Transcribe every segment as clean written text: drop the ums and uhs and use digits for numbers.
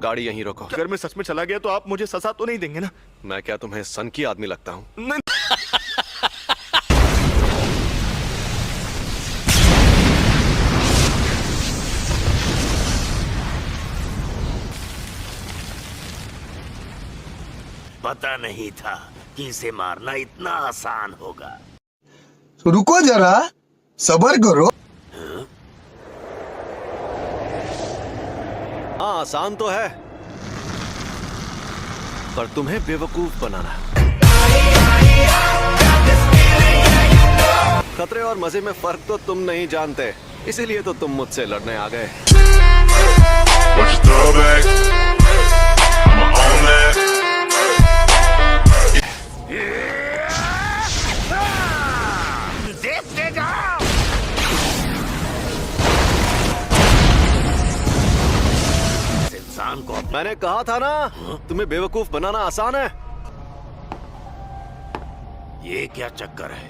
गाड़ी यहीं रोको। अगर मैं सच में चला गया तो आप मुझे सजा तो नहीं देंगे ना? मैं क्या तुम्हें सन की आदमी लगता हूँ? नहीं। पता नहीं था कि इसे मारना इतना आसान होगा। रुको जरा, सब्र करो। हाँ, आसान तो है, पर तुम्हें बेवकूफ बनाना। खतरे और मजे में फर्क तो तुम नहीं जानते, इसीलिए तो तुम मुझसे लड़ने आ गए। देखते जाओ। इंसान को मैंने कहा था ना, तुम्हें बेवकूफ बनाना आसान है। ये क्या चक्कर है?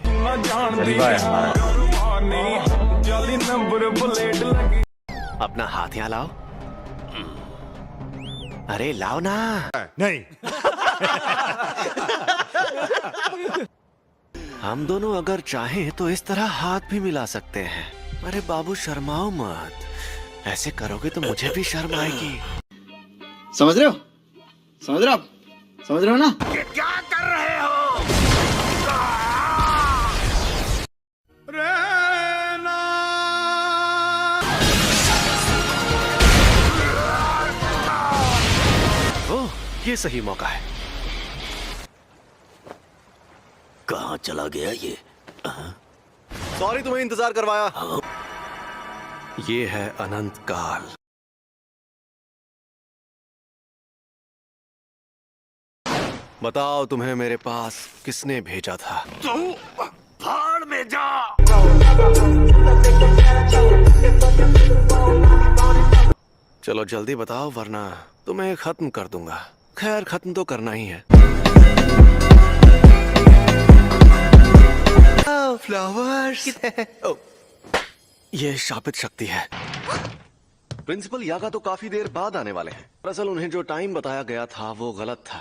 अपना हाथ यहाँ लाओ। अरे लाओ ना। नहीं। हम दोनों अगर चाहें तो इस तरह हाथ भी मिला सकते हैं। अरे बाबू शर्माओ मत, ऐसे करोगे तो मुझे भी शर्म आएगी। समझ रहे हो? समझ रहे हो आप? समझ रहे हो ना? ये क्या कर रहे हो? ओह, ये सही मौका है। कहाँ चला गया ये? सॉरी तुम्हें इंतजार करवाया। ये है अनंत काल। बताओ तुम्हें मेरे पास किसने भेजा था? तू भाड़ में जा। चलो जल्दी बताओ वरना तुम्हें खत्म कर दूंगा। खैर खत्म तो करना ही है। फ्लावर्स। ये शापित शक्ति है। प्रिंसिपल यागा तो काफी देर बाद आने वाले हैं। दरअसल उन्हें जो टाइम बताया गया था वो गलत था,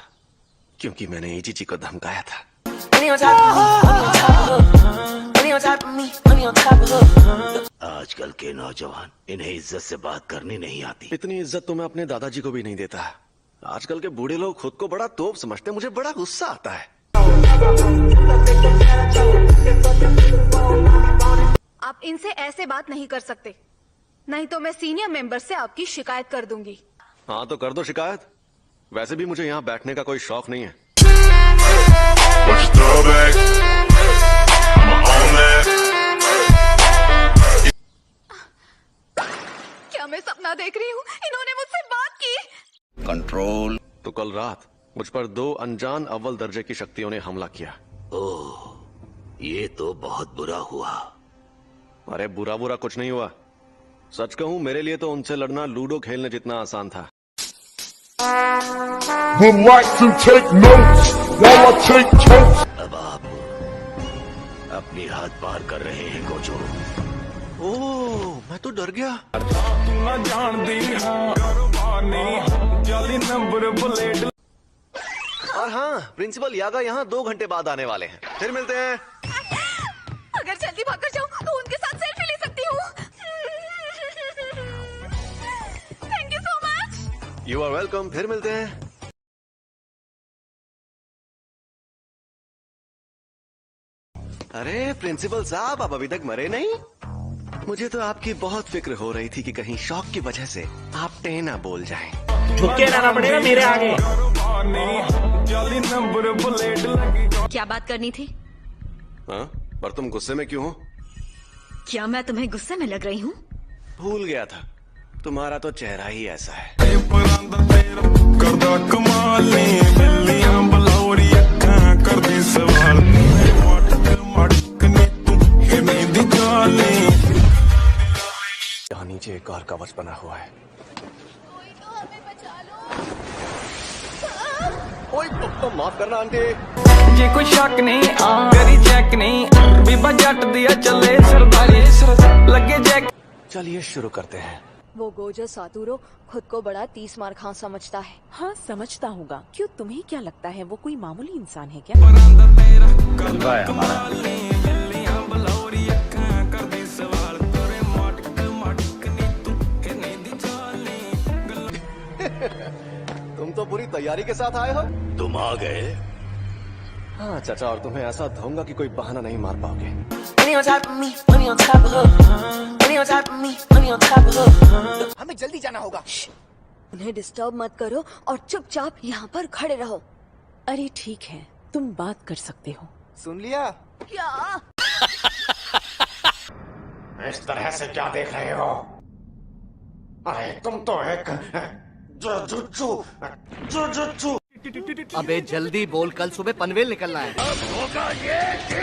क्योंकि मैंने एजीजी को धमकाया था। आजकल के नौजवान, इन्हें इज्जत से बात करनी नहीं आती। इतनी इज्जत तो मैं अपने दादाजी को भी नहीं देता। आजकल के बूढ़े लोग खुद को बड़ा तोप समझते, मुझे बड़ा गुस्सा आता है। आप इनसे ऐसे बात नहीं कर सकते, नहीं तो मैं सीनियर मेंबर से आपकी शिकायत कर दूंगी। हाँ तो कर दो शिकायत। वैसे भी मुझे यहाँ बैठने का कोई शौक नहीं है। क्या मैं सपना देख रही हूँ? इन्होंने मुझसे बात की। कंट्रोल। तो कल रात मुझ पर 2 अनजान अव्वल दर्जे की शक्तियों ने हमला किया। ओह, ये तो बहुत बुरा हुआ। अरे बुरा बुरा कुछ नहीं हुआ। सच कहूँ मेरे लिए तो उनसे लड़ना लूडो खेलने जितना आसान था। Would like to take notes while I take totes. अब आप अपनी हाथ पार कर रहे हैं गोजो। ओह, मैं तो डर गया। और हाँ, प्रिंसिपल यागा यहाँ 2 घंटे बाद आने वाले हैं। फिर मिलते हैं। अगर जल्दी भाग कर जाऊँ तो उनके साथ सेल्फी ले सकती हूँ। Thank you so much. You are welcome. फिर मिलते हैं। अरे प्रिंसिपल साहब, आप अभी तक मरे नहीं? मुझे तो आपकी बहुत फिक्र हो रही थी कि कहीं शौक की वजह से आप टेना बोल जाएं। झुके रहना पड़ेगा मेरे आगे। क्या बात करनी थी? हाँ, पर तुम गुस्से में क्यों हो? क्या मैं तुम्हें गुस्से में लग रही हूँ? भूल गया था, तुम्हारा तो चेहरा ही ऐसा है। यहाँ नीचे एक और कवच बना हुआ है। ओए, माफ करना आंटी। जे कोई शक नहीं तेरी चेक नहीं बीबा जट दिया चले सरदारी लगे जैक। चलिए शुरू करते हैं। वो गोजो सातुरो खुद को बड़ा 30 मार खां समझता है। हाँ समझता होगा। क्यों, तुम्हें क्या लगता है वो कोई मामूली इंसान है क्या? जलवा है हमारा। तुम तो पूरी तैयारी के साथ आए हो। तुम आ गए। हाँ चाचा, और तुम्हें ऐसा धोऊंगा कि कोई बहाना नहीं मार पाओगे। हमें जल्दी जाना होगा। उन्हें डिस्टर्ब मत करो और चुपचाप यहाँ पर खड़े रहो। अरे ठीक है, तुम बात कर सकते हो। सुन लिया? क्या? इस तरह से क्या देख रहे हो? अरे तुम तो एक जुजुत्सु। अबे जल्दी बोल, कल सुबह पनवेल निकलना है। होगा ये कि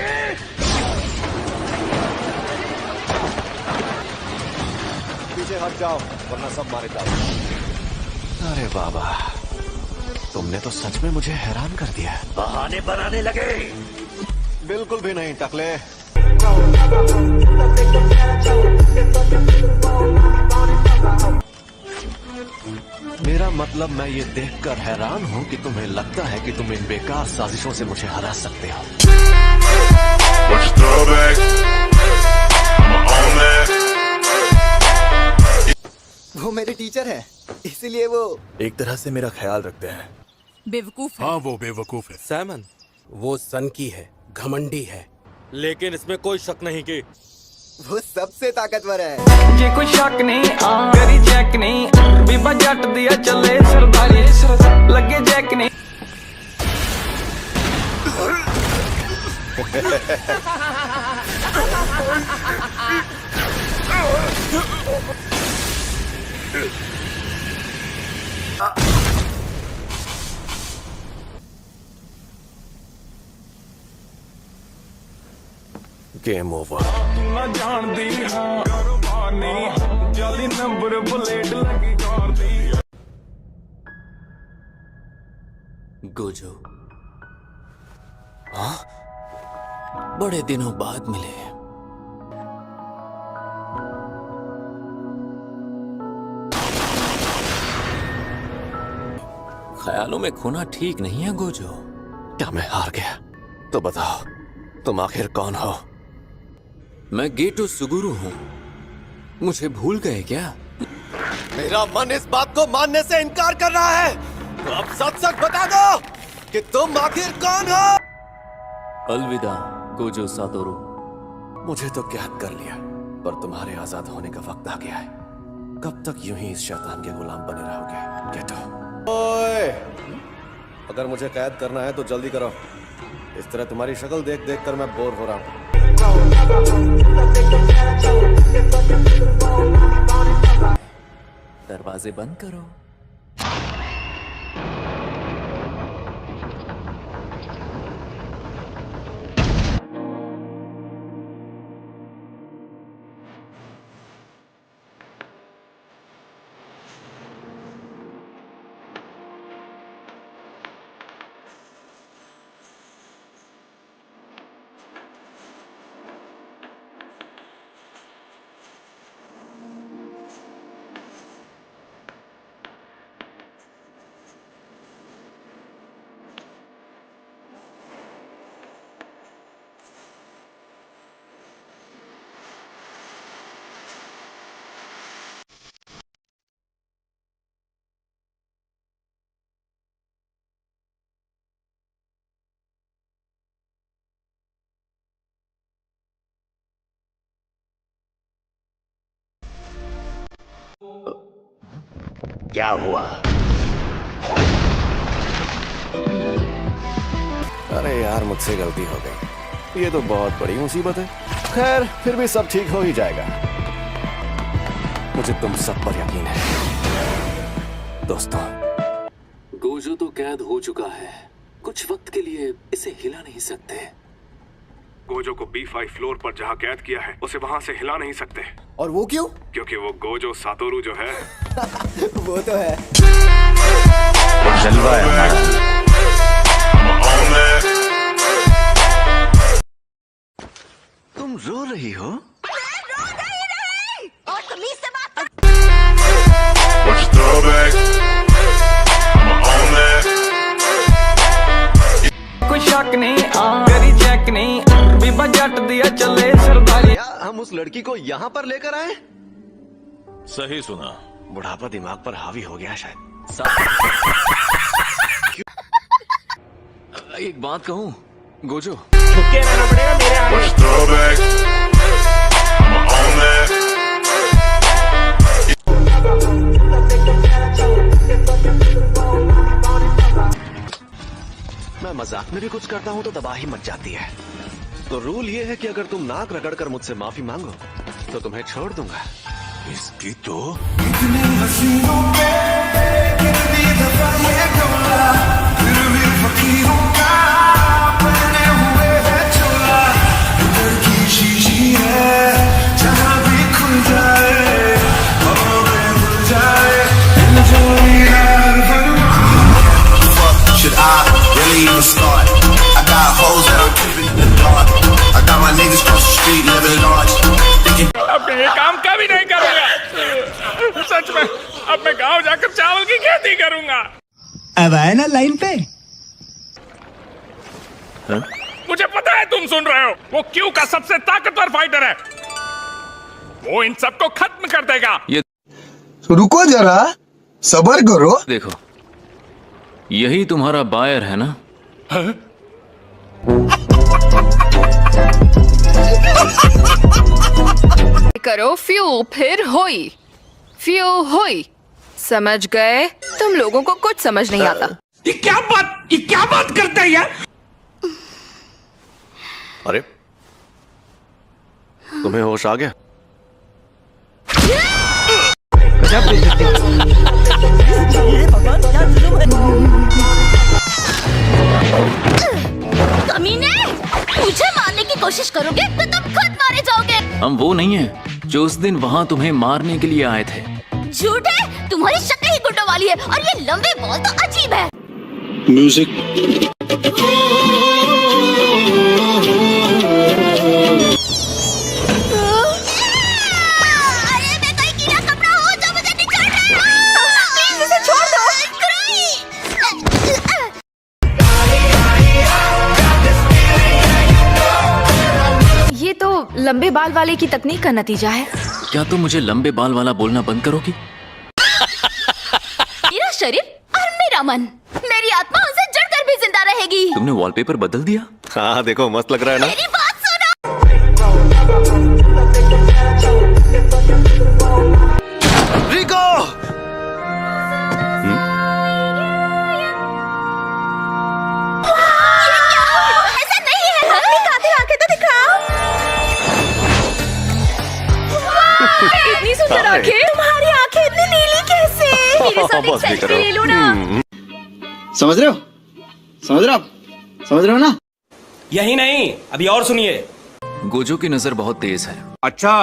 पीछे हट जाओ वरना सब मारे जाओ। अरे बाबा, तुमने तो सच में मुझे हैरान कर दिया। बहाने बनाने लगे। बिल्कुल भी नहीं टकले। मेरा मतलब मैं ये देखकर हैरान हूँ कि तुम्हें लगता है कि तुम इन बेकार साजिशों से मुझे हरा सकते हो। वो मेरे टीचर हैं, इसीलिए वो एक तरह से मेरा ख्याल रखते हैं। बेवकूफ है। हाँ वो बेवकूफ है। सैमन वो सन की है, घमंडी है, लेकिन इसमें कोई शक नहीं कि वो सबसे ताकतवर है। ये कोई शक नहीं, करी चेक नहीं, बीबा जट दिया चले सरदारी, लगे जैक नहीं। Game over. ना जान दी हाँ कुर्बानी, जाली नंबर प्लेट लगी कार दी। गोजो, हाँ बड़े दिनों बाद मिले। ख्यालों में खोना ठीक नहीं है गोजो। क्या मैं हार गया? तो बताओ तुम आखिर कौन हो? मैं गेटो सुगुरु हूँ, मुझे भूल गए क्या? मेरा मन इस बात को मानने से इनकार कर रहा है, तो अब सच सच बता दो कि तुम आखिर कौन हो? अलविदा गोजो सातोरू। मुझे तो कैद कर लिया, पर तुम्हारे आजाद होने का वक्त आ गया है। कब तक यूं ही इस शैतान के गुलाम बने रहोगे? गेटो। ओए, अगर मुझे कैद करना है तो जल्दी करो। इस तरह तुम्हारी शक्ल देख देख कर मैं बोर हो रहा हूँ। दरवाजे बंद करो। क्या हुआ? अरे यार, मुझसे गलती हो गई। ये तो बहुत बड़ी मुसीबत है। खैर, फिर भी सब ठीक हो ही जाएगा। मुझे तुम सब पर यकीन है दोस्तों। गोजो तो कैद हो चुका है, कुछ वक्त के लिए इसे हिला नहीं सकते। गोजो को B5 फ्लोर पर जहाँ कैद किया है उसे वहाँ से हिला नहीं सकते। और वो क्यों? क्योंकि वो गोजो सातोरू जो है वो तो है। जलवा है हमारा। तुम रो रही हो? मैं रो रही नहीं, और तमीज से बात कर। उस लड़की को यहाँ पर लेकर आए? सही सुना। बुढ़ापा दिमाग पर हावी हो गया शायद। एक बात कहूँ गोजो, मैं मजाक में भी कुछ करता हूँ तो तबाही मच जाती है। तो रूल ये है कि अगर तुम नाक रगड़कर मुझसे माफी मांगो तो तुम्हें छोड़ दूंगा। इसकी तो Should I really even start? I got hoes that I'm keeping in the dark. I got my niggas cross the street living large. अब मैं ये काम कभी नहीं करूंगा। सच में अब मैं गांव जाकर चावल की खेती करूंगा। अब आए ना लाइन पे। मुझे पता है तुम सुन रहे हो। वो क्यू का सबसे ताकतवर फाइटर है। वो इन सबको खत्म कर देगा। ये रुको जरा, सब्र करो। देखो, यही तुम्हारा बायर है ना? करो फ्यू फिर होई, फ्यू होई। समझ गए? तुम लोगों को कुछ समझ नहीं आता। ये क्या बात करता है यार? अरे तुम्हें होश आ गया? कमीने, मुझे मारने की कोशिश करोगे तो तुम खुद मारे जाओगे। हम वो नहीं है जो उस दिन वहाँ तुम्हें मारने के लिए आए थे। झूठ है, तुम्हारी शक्ल ही गुंडों वाली है और ये लंबे बॉल तो अजीब है। म्यूजिक। अरे मैं कोई कीड़ा कपड़ा हूँ जो मुझे निकाल रहा है। प्लीज इसे छोड़ दो। ये तो लंबे बाल वाले की तकनीक का नतीजा है। क्या तुम मुझे लंबे बाल वाला बोलना बंद करोगी? मेरा शरीर और मेरा मन, मेरी आत्मा उनसे जुड़कर भी जिंदा रहेगी। तुमने वॉलपेपर बदल दिया? हाँ देखो मस्त लग रहा है ना? मेरी बात सुनो। रिको! ऐसा नहीं है। दिखाते आंखें तो दिखाओ। इतनी सुंदर आंखें, तुम्हारी आंखें इतनी नीली कैसे? मेरे साथ एक सेल्फी ले लो ना। समझ रहे हो? समझ रहे हो आप? समझ रहे हो ना? यही नहीं, अभी और सुनिए। गोजो की नजर बहुत तेज है। अच्छा,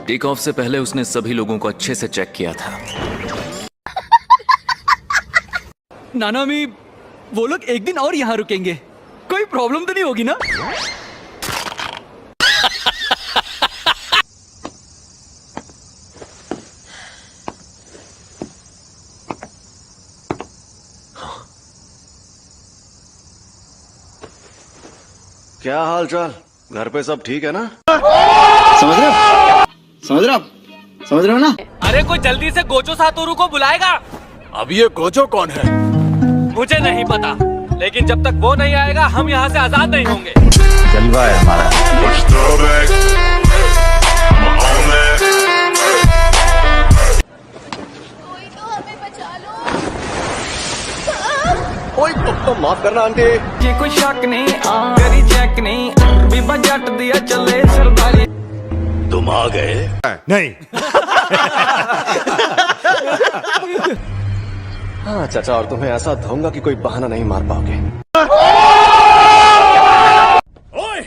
टेक ऑफ से पहले उसने सभी लोगों को अच्छे से चेक किया था। नानामी, वो लोग एक दिन और यहाँ रुकेंगे। कोई प्रॉब्लम तो नहीं होगी ना? क्या हाल चाल? घर पे सब ठीक है ना? समझ रहे हो? समझ रहे हो आप? समझ रहे हो ना? अरे कोई जल्दी से गोजो सातोरू को बुलाएगा। अब ये गोजो कौन है? मुझे नहीं पता, लेकिन जब तक वो नहीं आएगा हम यहाँ से आजाद नहीं होंगे। जलवा है हमारा। कोई तो हमें बचा लो। ओए तो माफ करना आंटी। ये कोई शक नहीं, तेरी चेक नहीं, बीबा जट दिया चले सरदारी। तुम आ गए? नहीं। हाँ चाचा, और तुम्हें ऐसा धोऊंगा कि कोई बहाना नहीं मार पाओगे। ओए!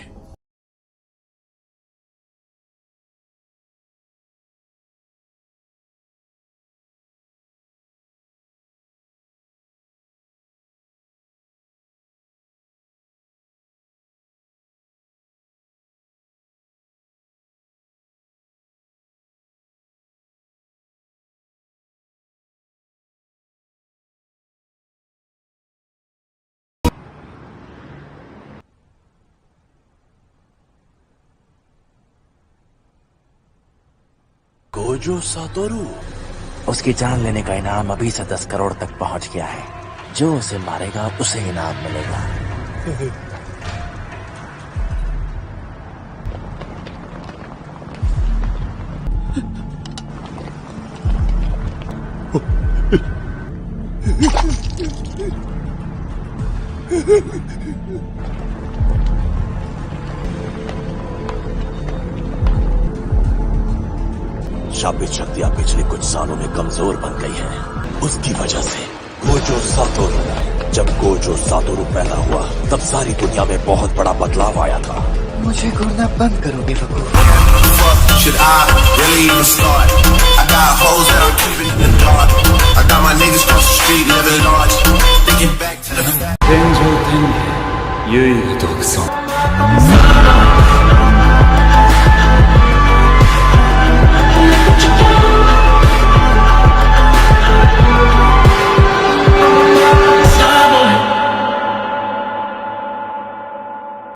Gojo Satoru. उसकी जान लेने का इनाम अभी से 10 करोड़ तक पहुंच गया है। जो उसे मारेगा उसे इनाम मिलेगा। शापित शक्तियां पिछले कुछ सालों में कमजोर बन गई हैं। उसकी वजह से गोजो सातोरू, जब गोजो सातोरू पैदा हुआ तब सारी दुनिया में बहुत बड़ा बदलाव आया था। मुझे घूरना बंद करो बेवकूफ। Should I really even start? I got hoes that I'm keeping in the dark. I got my niggas cross the street living large. Thinking back to the